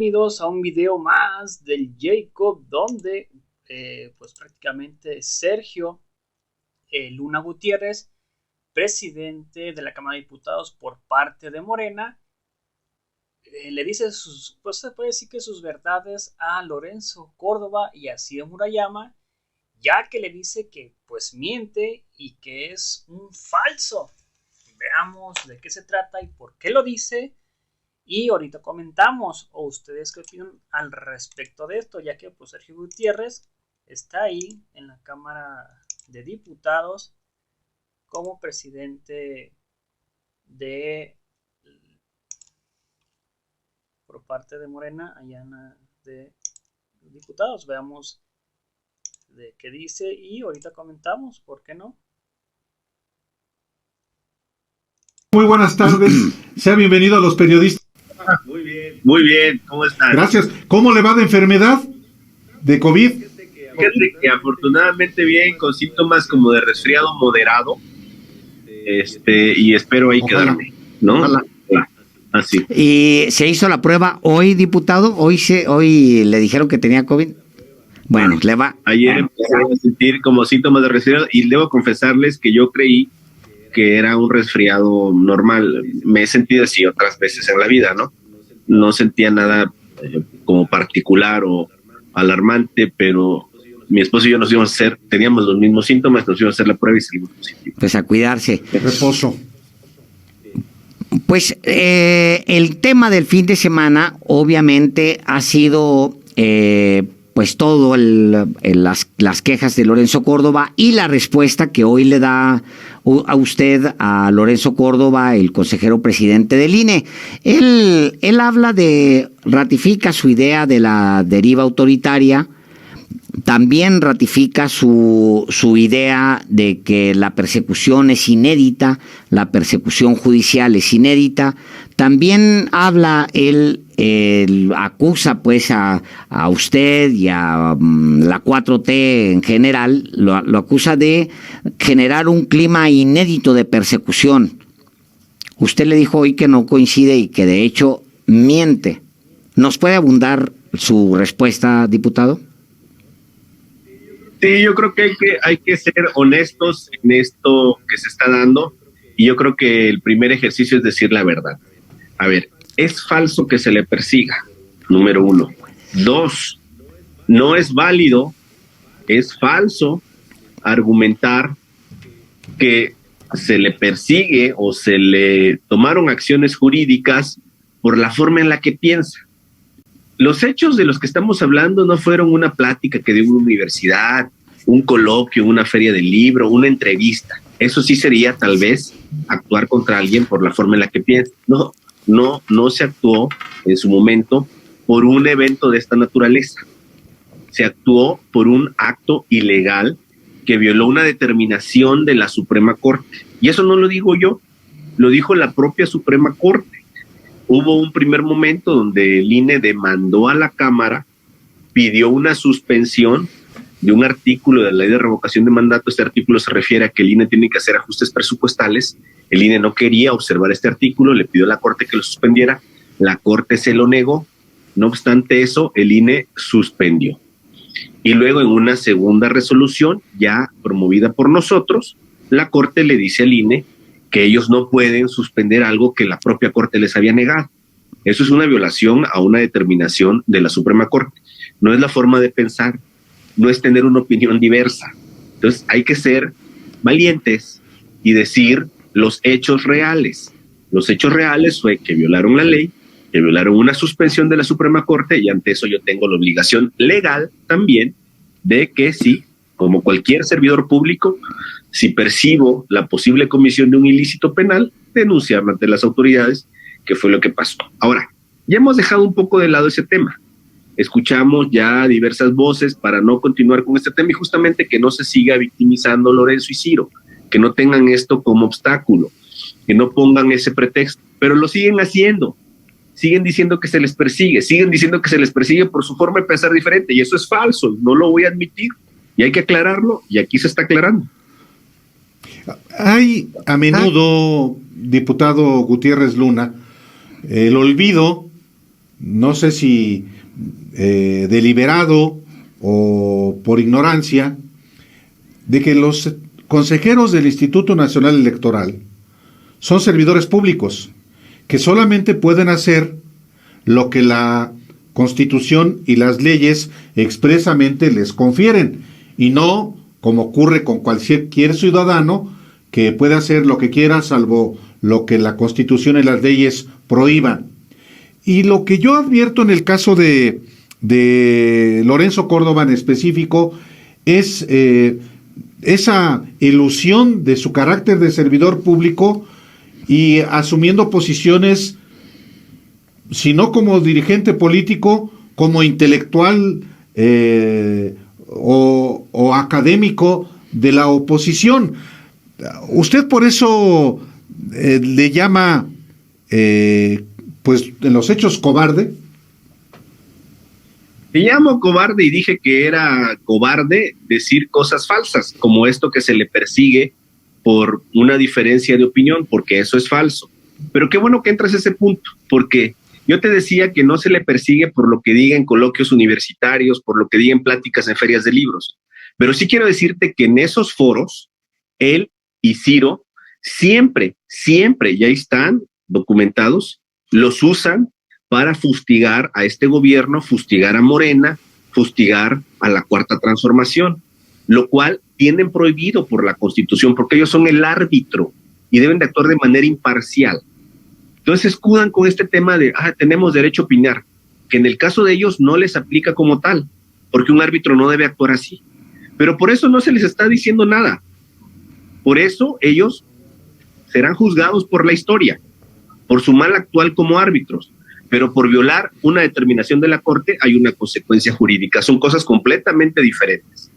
Bienvenidos a un video más del Jacob, donde pues prácticamente Sergio Luna Gutiérrez, presidente de la Cámara de Diputados por parte de Morena, le dice pues se puede decir que sus verdades a Lorenzo Córdoba y a Ciro Murayama, ya que le dice que pues miente y que es un falso. Veamos de qué se trata y por qué lo dice. Y ahorita comentamos, o ustedes qué opinan al respecto de esto, ya que pues Sergio Gutiérrez está ahí en la Cámara de Diputados como presidente de por parte de Morena allá de diputados. Veamos de qué dice y ahorita comentamos, ¿por qué no? Muy buenas tardes, sea bienvenido a los periodistas. Muy bien, ¿cómo están? Gracias. ¿Cómo le va de enfermedad de COVID? Fíjate que afortunadamente bien, con síntomas como de resfriado moderado, y espero ahí quedarme, ¿no? Ojalá. Así. ¿Y se hizo la prueba hoy, diputado? Hoy le dijeron que tenía COVID. Bueno, le va. Ayer empecé a sentir como síntomas de resfriado y debo confesarles que yo creí que era un resfriado normal. Me he sentido así otras veces en la vida, ¿no? No sentía nada como particular o alarmante, pero mi esposo y yo nos íbamos a hacer, teníamos los mismos síntomas, nos íbamos a hacer la prueba y salimos positivos. Pues a cuidarse. De reposo. Pues el tema del fin de semana obviamente ha sido pues todo las quejas de Lorenzo Córdoba y la respuesta que hoy le da a usted a Lorenzo Córdoba, el consejero presidente del INE. Él habla ratifica su idea de la deriva autoritaria. También ratifica su idea de que la persecución es inédita, la persecución judicial es inédita. También habla, él acusa pues a usted y a la 4T en general, lo acusa de generar un clima inédito de persecución. Usted le dijo hoy que no coincide y que de hecho miente. ¿Nos puede abundar su respuesta, diputado? Sí, yo creo que hay que ser honestos en esto que se está dando y yo creo que el primer ejercicio es decir la verdad. A ver, es falso que se le persiga, número 1. 2, no es válido, es falso argumentar que se le persigue o se le tomaron acciones jurídicas por la forma en la que piensa. Los hechos de los que estamos hablando no fueron una plática que dio una universidad, un coloquio, una feria del libro, una entrevista. Eso sí sería tal vez actuar contra alguien por la forma en la que piensa. No se actuó en su momento por un evento de esta naturaleza. Se actuó por un acto ilegal que violó una determinación de la Suprema Corte. Y eso no lo digo yo, lo dijo la propia Suprema Corte. Hubo un primer momento donde el INE demandó a la Cámara, pidió una suspensión de un artículo de la ley de revocación de mandato. Este artículo se refiere a que el INE tiene que hacer ajustes presupuestales. El INE no quería observar este artículo, le pidió a la Corte que lo suspendiera. La Corte se lo negó. No obstante eso, el INE suspendió. Y luego en una segunda resolución, ya promovida por nosotros, la Corte le dice al INE que ellos no pueden suspender algo que la propia Corte les había negado. Eso es una violación a una determinación de la Suprema Corte. No es la forma de pensar, no es tener una opinión diversa. Entonces hay que ser valientes y decir los hechos reales. Los hechos reales fue que violaron la ley, que violaron una suspensión de la Suprema Corte y ante eso yo tengo la obligación legal también de que sí, como cualquier servidor público, si percibo la posible comisión de un ilícito penal, denunciarlo ante las autoridades, que fue lo que pasó. Ahora, ya hemos dejado un poco de lado ese tema. Escuchamos ya diversas voces para no continuar con este tema y justamente que no se siga victimizando Lorenzo y Ciro, que no tengan esto como obstáculo, que no pongan ese pretexto, pero lo siguen haciendo. Siguen diciendo que se les persigue, siguen diciendo que se les persigue por su forma de pensar diferente y eso es falso, no lo voy a admitir y hay que aclararlo y aquí se está aclarando. Hay a menudo, diputado Gutiérrez Luna, el olvido no sé si deliberado o por ignorancia, de que los consejeros del Instituto Nacional Electoral son servidores públicos, que solamente pueden hacer lo que la Constitución y las leyes expresamente les confieren, y no como ocurre con cualquier ciudadano que puede hacer lo que quiera salvo lo que la Constitución y las leyes prohíban. Y lo que yo advierto en el caso de Lorenzo Córdoba en específico es esa ilusión de su carácter de servidor público y asumiendo posiciones, si no como dirigente político, como intelectual o académico de la oposición. Usted por eso le llama, pues en los hechos, cobarde. Me llamo cobarde y dije que era cobarde decir cosas falsas, como esto que se le persigue por una diferencia de opinión, porque eso es falso. Pero qué bueno que entras a ese punto, porque yo te decía que no se le persigue por lo que diga en coloquios universitarios, por lo que diga en pláticas en ferias de libros. Pero sí quiero decirte que en esos foros, él y Ciro siempre, ya están documentados, los usan para fustigar a este gobierno, fustigar a Morena, fustigar a la Cuarta Transformación, lo cual tienen prohibido por la Constitución, porque ellos son el árbitro y deben de actuar de manera imparcial. Entonces escudan con este tema de, tenemos derecho a opinar, que en el caso de ellos no les aplica como tal, porque un árbitro no debe actuar así. Pero por eso no se les está diciendo nada. Por eso ellos serán juzgados por la historia, por su mal actual como árbitros. Pero por violar una determinación de la Corte hay una consecuencia jurídica. Son cosas completamente diferentes.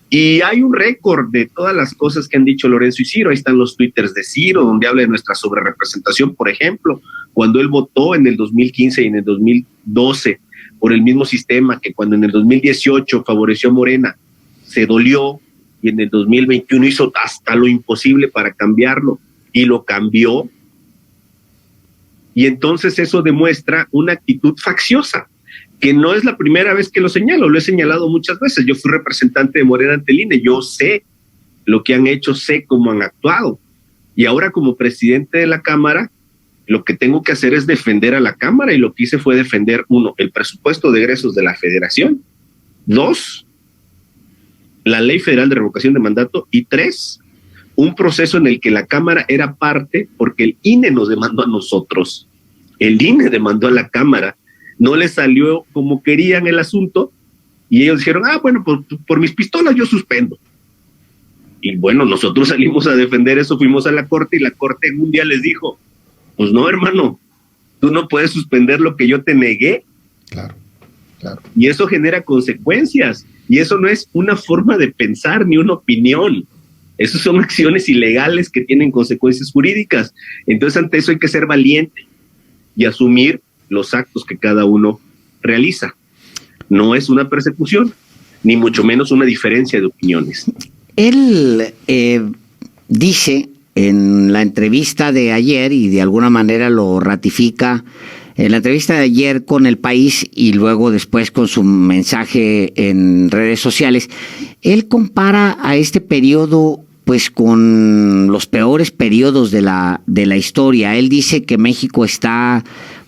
Y hay un récord de todas las cosas que han dicho Lorenzo y Ciro. Ahí están los twitters de Ciro, donde habla de nuestra sobrerepresentación, por ejemplo, cuando él votó en el 2015 y en el 2012 por el mismo sistema, que cuando en el 2018 favoreció a Morena, se dolió, y en el 2021 hizo hasta lo imposible para cambiarlo, y lo cambió. Y entonces eso demuestra una actitud facciosa, que no es la primera vez que lo señalo, lo he señalado muchas veces. Yo fui representante de Morena ante el INE, yo sé lo que han hecho, sé cómo han actuado. Y ahora como presidente de la Cámara, lo que tengo que hacer es defender a la Cámara, y lo que hice fue defender, 1, el presupuesto de egresos de la Federación, 2, la Ley Federal de Revocación de Mandato, y 3, un proceso en el que la Cámara era parte porque el INE nos demandó a nosotros. El INE demandó a la Cámara, no le salió como querían el asunto, y ellos dijeron, bueno, por mis pistolas yo suspendo. Y bueno, nosotros salimos a defender eso, fuimos a la Corte, y la Corte en un día les dijo, pues no, hermano, tú no puedes suspender lo que yo te negué. Claro. Y eso genera consecuencias, y eso no es una forma de pensar ni una opinión. Esas son acciones ilegales que tienen consecuencias jurídicas. Entonces, ante eso hay que ser valiente y asumir los actos que cada uno realiza. No es una persecución, ni mucho menos una diferencia de opiniones. Él dice en la entrevista de ayer, y de alguna manera lo ratifica en la entrevista de ayer con El País y luego después con su mensaje en redes sociales, él compara a este periodo pues con los peores periodos de la historia. Él dice que México está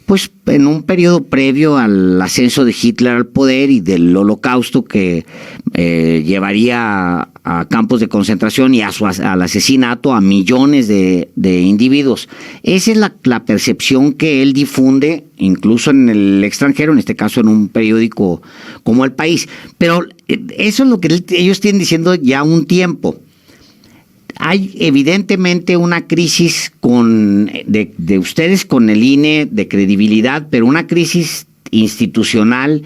pues en un periodo previo al ascenso de Hitler al poder y del Holocausto, que llevaría a campos de concentración y al asesinato a millones de individuos. Esa es la percepción que él difunde, incluso en el extranjero, en este caso en un periódico como El País. Pero eso es lo que ellos tienen diciendo ya un tiempo. Hay evidentemente una crisis de ustedes con el INE de credibilidad, pero una crisis institucional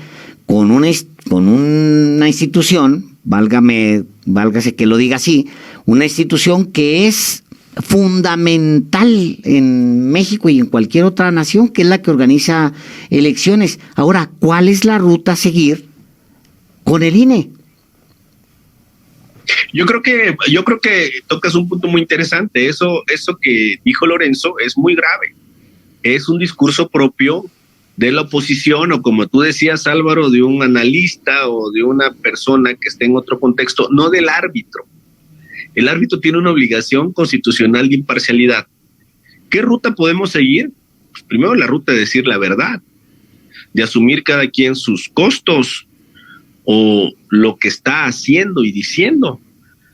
con una institución, válgase que lo diga así, una institución que es fundamental en México y en cualquier otra nación, que es la que organiza elecciones. Ahora, ¿cuál es la ruta a seguir con el INE? Yo creo que tocas un punto muy interesante. Eso que dijo Lorenzo es muy grave. Es un discurso propio de la oposición, o como tú decías, Álvaro, de un analista o de una persona que esté en otro contexto, no del árbitro. El árbitro tiene una obligación constitucional de imparcialidad. ¿Qué ruta podemos seguir? Pues primero la ruta de decir la verdad, de asumir cada quien sus costos o lo que está haciendo y diciendo.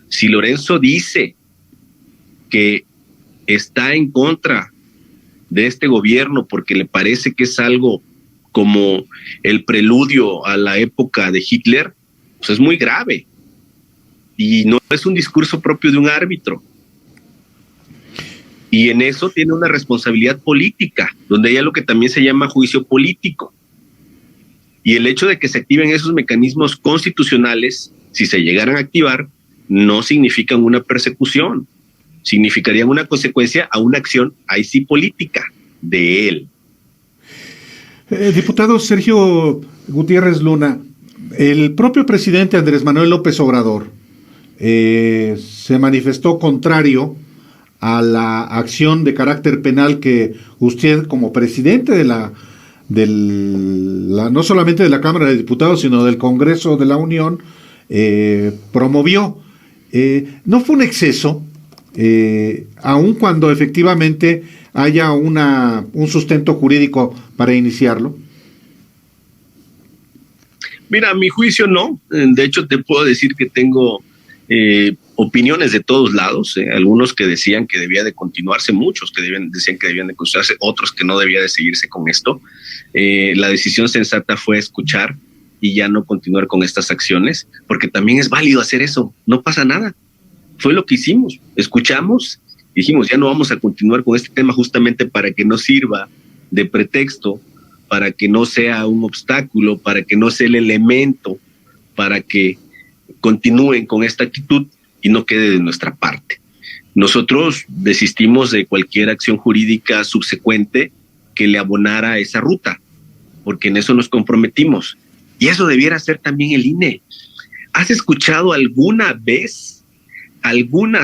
Si Lorenzo dice que está en contra de este gobierno porque le parece que es algo como el preludio a la época de Hitler, pues es muy grave. Y no es un discurso propio de un árbitro. Y en eso tiene una responsabilidad política, donde hay algo que también se llama juicio político. Y el hecho de que se activen esos mecanismos constitucionales, si se llegaran a activar, no significan una persecución. Significarían una consecuencia a una acción, ahí sí política, de él. Diputado Sergio Gutiérrez Luna, el propio presidente Andrés Manuel López Obrador se manifestó contrario a la acción de carácter penal que usted, como presidente de no solamente de la Cámara de Diputados, sino del Congreso de la Unión, promovió. ¿No fue un exceso? Aun cuando efectivamente haya un sustento jurídico para iniciarlo. Mira, a mi juicio no. De hecho, te puedo decir que tengo opiniones de todos lados. Algunos que decían que debía de continuarse, muchos que decían que debían de continuarse, otros que no debía de seguirse con esto. La decisión sensata fue escuchar y ya no continuar con estas acciones, porque también es válido hacer eso. No pasa nada. Fue lo que hicimos, escuchamos, dijimos ya no vamos a continuar con este tema justamente para que no sirva de pretexto, para que no sea un obstáculo, para que no sea el elemento, para que continúen con esta actitud y no quede de nuestra parte. Nosotros desistimos de cualquier acción jurídica subsecuente que le abonara esa ruta, porque en eso nos comprometimos. Y eso debiera ser también el INE. ¿Has escuchado alguna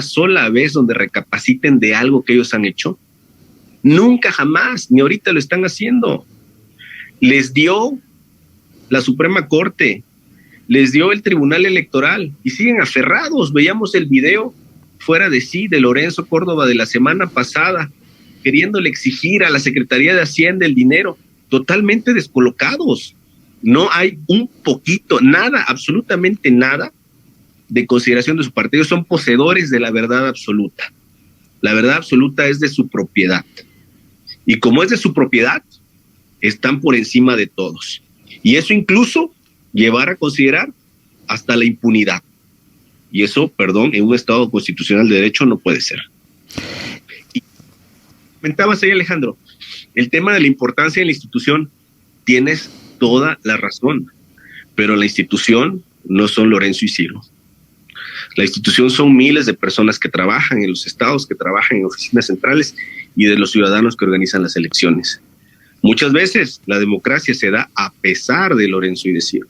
sola vez donde recapaciten de algo que ellos han hecho? Nunca, jamás, ni ahorita lo están haciendo. Les dio la Suprema Corte, les dio el Tribunal Electoral y siguen aferrados. Veíamos el video fuera de sí de Lorenzo Córdoba de la semana pasada, queriéndole exigir a la Secretaría de Hacienda el dinero, totalmente descolocados. No hay un poquito, nada, absolutamente nada de consideración de su parte. Ellos son poseedores de la verdad absoluta. La verdad absoluta es de su propiedad. Y como es de su propiedad, están por encima de todos. Y eso incluso llevar a considerar hasta la impunidad. Y eso, perdón, en un Estado constitucional de derecho no puede ser. Y comentabas ahí, Alejandro, el tema de la importancia de la institución, tienes toda la razón, pero la institución no son Lorenzo y Ciro. La institución son miles de personas que trabajan en los estados, que trabajan en oficinas centrales y de los ciudadanos que organizan las elecciones. Muchas veces la democracia se da a pesar de Lorenzo y de Ciro.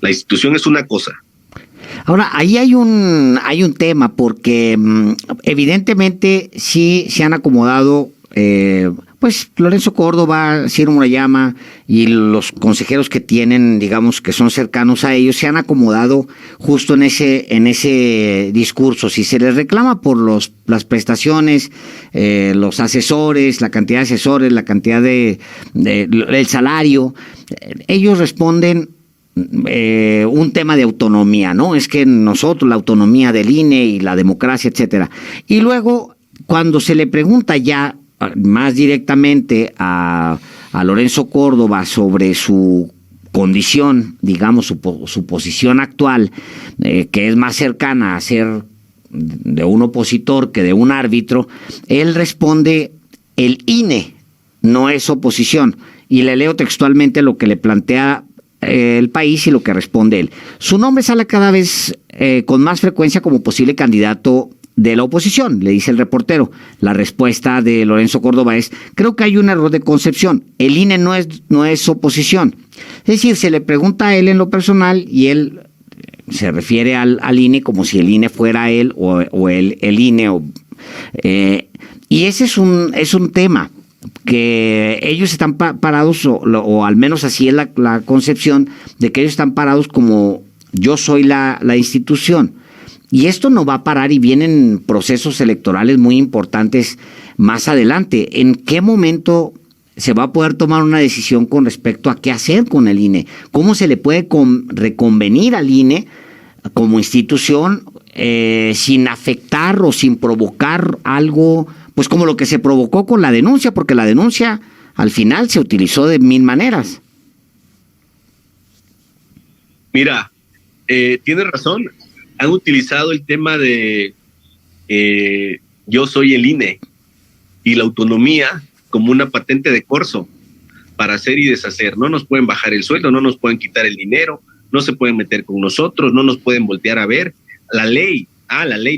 La institución es una cosa. Ahora, ahí hay un tema porque evidentemente sí se han acomodado pues Lorenzo Córdoba, Ciro Murayama y los consejeros que tienen, digamos, que son cercanos a ellos, se han acomodado justo en ese discurso. Si se les reclama por las prestaciones, los asesores, la cantidad de asesores, la cantidad el salario, ellos responden un tema de autonomía, ¿no? Es que nosotros, la autonomía del INE y la democracia, etcétera. Y luego, cuando se le pregunta ya más directamente a Lorenzo Córdoba sobre su condición, digamos, su posición actual, que es más cercana a ser de un opositor que de un árbitro, él responde: el INE no es oposición. Y le leo textualmente lo que le plantea El País y lo que responde él. Su nombre sale cada vez con más frecuencia como posible candidato de la oposición, le dice el reportero. La respuesta de Lorenzo Córdoba es: creo que hay un error de concepción. El INE no es oposición. Es decir, se le pregunta a él en lo personal y él se refiere al INE como si el INE fuera él o el INE. Y ese es un tema. que ellos están parados, o al menos así es la concepción, de que ellos están parados como yo soy la institución. Y esto no va a parar y vienen procesos electorales muy importantes más adelante. ¿En qué momento se va a poder tomar una decisión con respecto a qué hacer con el INE? ¿Cómo se le puede reconvenir al INE como institución sin afectar o sin provocar algo, pues como lo que se provocó con la denuncia? Porque la denuncia al final se utilizó de mil maneras. Mira, tienes razón. Han utilizado el tema de yo soy el INE y la autonomía como una patente de corso para hacer y deshacer. No nos pueden bajar el sueldo, no nos pueden quitar el dinero, no se pueden meter con nosotros, no nos pueden voltear a ver. La ley,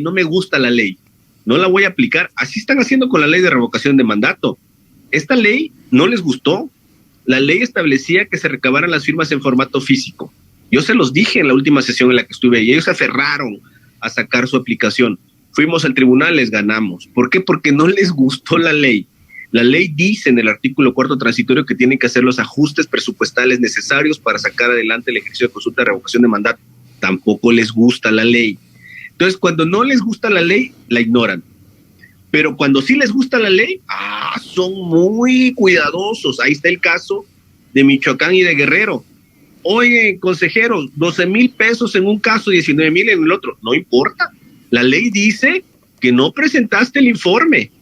no me gusta la ley, no la voy a aplicar. Así están haciendo con la ley de revocación de mandato. Esta ley no les gustó. La ley establecía que se recabaran las firmas en formato físico. Yo se los dije en la última sesión en la que estuve y ellos se aferraron a sacar su aplicación. Fuimos al tribunal, les ganamos. ¿Por qué? Porque no les gustó la ley. La ley dice en el artículo 4 transitorio que tienen que hacer los ajustes presupuestales necesarios para sacar adelante el ejercicio de consulta de revocación de mandato. Tampoco les gusta la ley. Entonces, cuando no les gusta la ley, la ignoran. Pero cuando sí les gusta la ley, son muy cuidadosos. Ahí está el caso de Michoacán y de Guerrero. Oye, consejeros, 12,000 pesos en un caso, 19,000 en el otro. No importa. La ley dice que no presentaste el informe.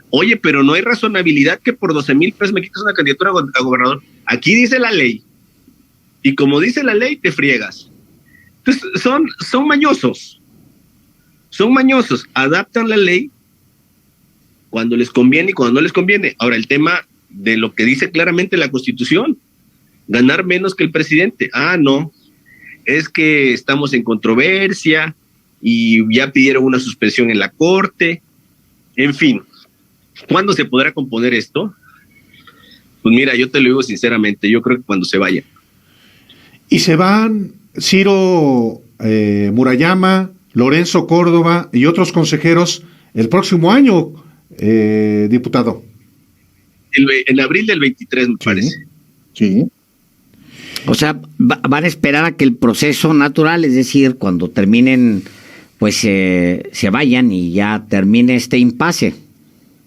Oye, pero no hay razonabilidad que por 12,000 pesos me quites una candidatura a gobernador. Aquí dice la ley. Y como dice la ley, te friegas. Entonces, son mañosos. Son mañosos. Adaptan la ley cuando les conviene y cuando no les conviene. Ahora, el tema de lo que dice claramente la Constitución. Ganar menos que el presidente. No, es que estamos en controversia y ya pidieron una suspensión en la Corte. En fin, ¿cuándo se podrá componer esto? Pues mira, yo te lo digo sinceramente, yo creo que cuando se vayan. Y se van Ciro Murayama, Lorenzo Córdoba y otros consejeros el próximo año, diputado. En abril del 23, me parece. Sí. O sea, van a esperar a que el proceso natural, es decir, cuando terminen, pues se vayan y ya termine este impasse.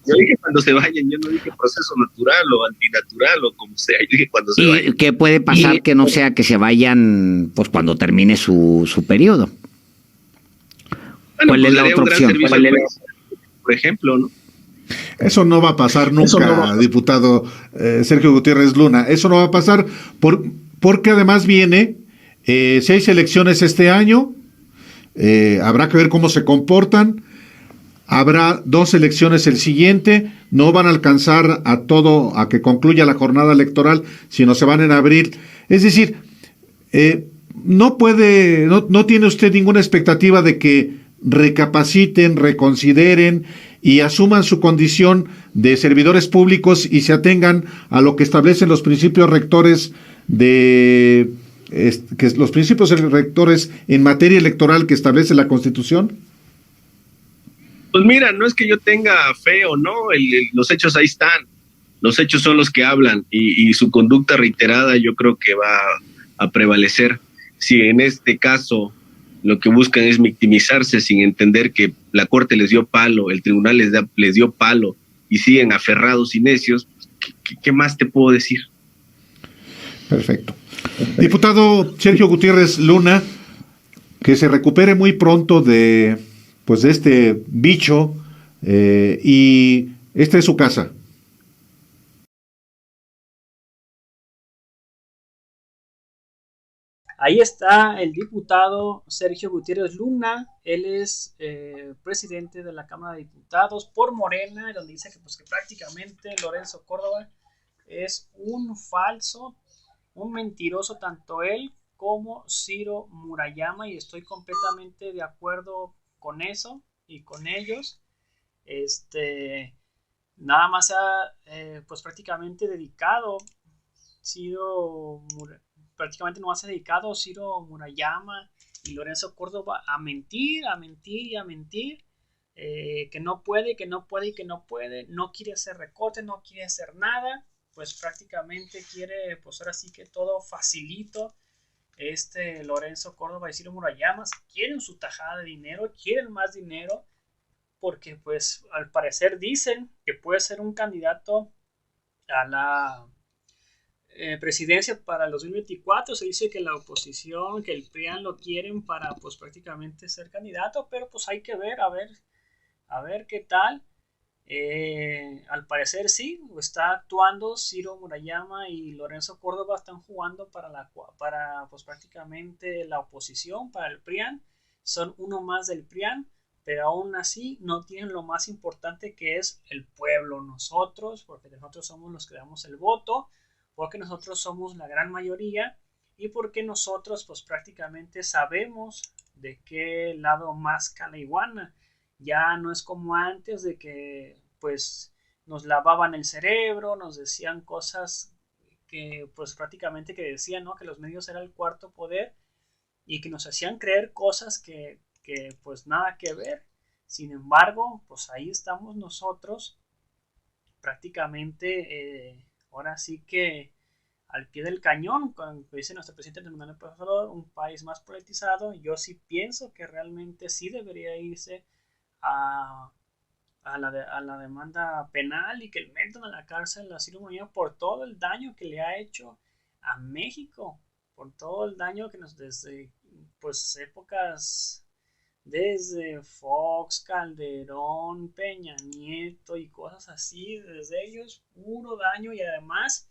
Yo dije cuando se vayan, yo no dije proceso natural o antinatural o como sea, yo dije cuando se vayan. ¿Y qué puede pasar que no sea que se vayan pues cuando termine su periodo? Bueno, ¿Cuál es la otra opción? Por ejemplo, ¿no? Eso no va a pasar nunca, diputado Sergio Gutiérrez Luna. Eso no va a pasar porque además viene 6 elecciones este año. Habrá que ver cómo se comportan. Habrá 2 elecciones el siguiente. No van a alcanzar a que concluya la jornada electoral, sino se van en abril. Es decir, no tiene usted ninguna expectativa de que recapaciten, reconsideren y asuman su condición de servidores públicos y se atengan a lo que establecen los principios rectores los principios rectores en materia electoral que establece la Constitución. Pues mira, no es que yo tenga fe o no, los hechos ahí están. Los hechos son los que hablan y su conducta reiterada yo creo que va a prevalecer. Si en este caso lo que buscan es victimizarse sin entender que la Corte les dio palo, el tribunal les dio palo y siguen aferrados y necios, ¿qué más te puedo decir? Perfecto. Diputado Sergio Gutiérrez Luna, que se recupere muy pronto de este bicho y esta es su casa. Ahí está el diputado Sergio Gutiérrez Luna. Él es presidente de la Cámara de Diputados por Morena, donde dice que prácticamente Lorenzo Córdoba es un falso, un mentiroso, tanto él como Ciro Murayama, y estoy completamente de acuerdo con eso y con ellos. Nada más ha prácticamente dedicado prácticamente no se ha dedicado Ciro Murayama y Lorenzo Córdoba a mentir, que no puede, que no puede y que no puede, no quiere hacer recortes, no quiere hacer nada, pues prácticamente quiere, pues ahora sí que todo facilito. Lorenzo Córdoba y Ciro Murayama quieren su tajada de dinero, quieren más dinero, porque pues al parecer dicen que puede ser un candidato a la presidencia para el 2024. Se dice que la oposición, que el PRIAN lo quieren para pues prácticamente ser candidato, pero pues hay que ver, a ver qué tal. Al parecer sí, está actuando Ciro Murayama y Lorenzo Córdoba, están jugando para pues prácticamente la oposición, para el PRIAN, son uno más del PRIAN, pero aún así no tienen lo más importante, que es el pueblo, nosotros, porque nosotros somos los que damos el voto, porque nosotros somos la gran mayoría y porque nosotros pues prácticamente sabemos de qué lado masca la iguana. Ya no es como antes, de que pues nos lavaban el cerebro, nos decían cosas que pues prácticamente que decían, ¿no?, que los medios era el cuarto poder y que nos hacían creer cosas que pues nada que ver. Sin embargo, pues ahí estamos nosotros prácticamente, ahora sí que al pie del cañón, como dice nuestro presidente Andrés Manuel López Obrador, un país más politizado. Yo sí pienso que realmente sí debería irse a, a la demanda penal y que le metan a la cárcel a Ciro Murayama por todo el daño que le ha hecho a México, por todo el daño que nos desde pues épocas, desde Fox, Calderón, Peña Nieto y cosas así, desde ellos puro daño. Y además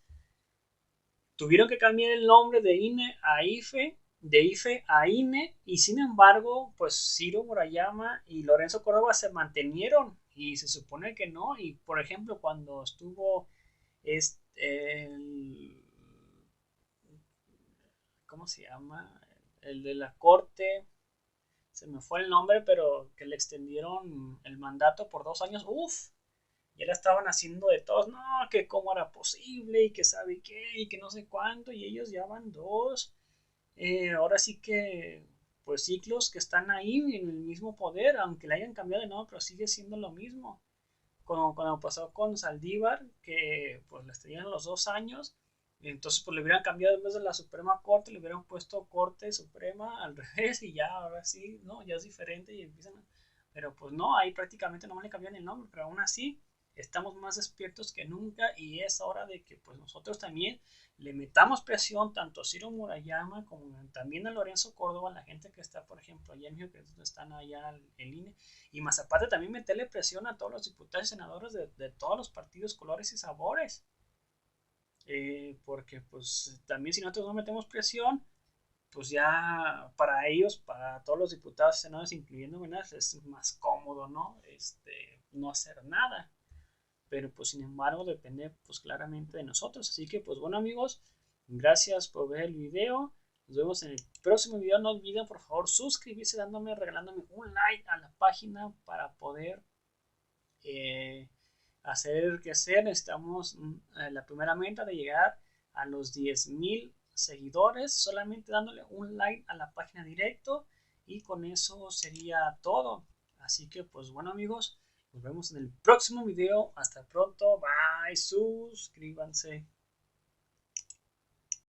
tuvieron que cambiar el nombre de INE a IFE, de IFE a INE, y sin embargo, pues Ciro Murayama y Lorenzo Córdoba se mantenieron, y se supone que no. Y por ejemplo, cuando estuvo el, ¿cómo se llama? El de la corte, se me fue el nombre, pero que le extendieron el mandato por 2 años, uff, ya la estaban haciendo de todos, no, que cómo era posible y que sabe qué y que no sé cuánto, y ellos ya van dos, ahora sí que pues ciclos que están ahí en el mismo poder, aunque le hayan cambiado de nombre, pero sigue siendo lo mismo. Como cuando pasó con Saldívar, que pues le estrellaron los 2 años, y entonces pues le hubieran cambiado, en vez de la Suprema Corte le hubieran puesto Corte Suprema al revés, y ya ahora sí, no, ya es diferente y empiezan pero pues no, ahí prácticamente no le cambian el nombre, pero aún así estamos más despiertos que nunca, y es hora de que pues nosotros también le metamos presión tanto a Ciro Murayama como también a Lorenzo Córdoba, la gente que está, por ejemplo, allá en México, que están allá en INE, y más aparte también meterle presión a todos los diputados y senadores de todos los partidos, colores y sabores, porque pues también si nosotros no metemos presión, pues ya para ellos, para todos los diputados y senadores, incluyéndome, es más cómodo, ¿no? No hacer nada. Pero pues sin embargo depende pues claramente de nosotros. Así que pues bueno, amigos, gracias por ver el video. Nos vemos en el próximo video. No olviden por favor suscribirse, regalándome un like a la página para poder hacer crecer. Necesitamos la primera meta de llegar a los 10,000 seguidores, solamente dándole un like a la página directo, y con eso sería todo. Así que pues bueno, amigos, nos vemos en el próximo video. Hasta pronto. Bye. Suscríbanse.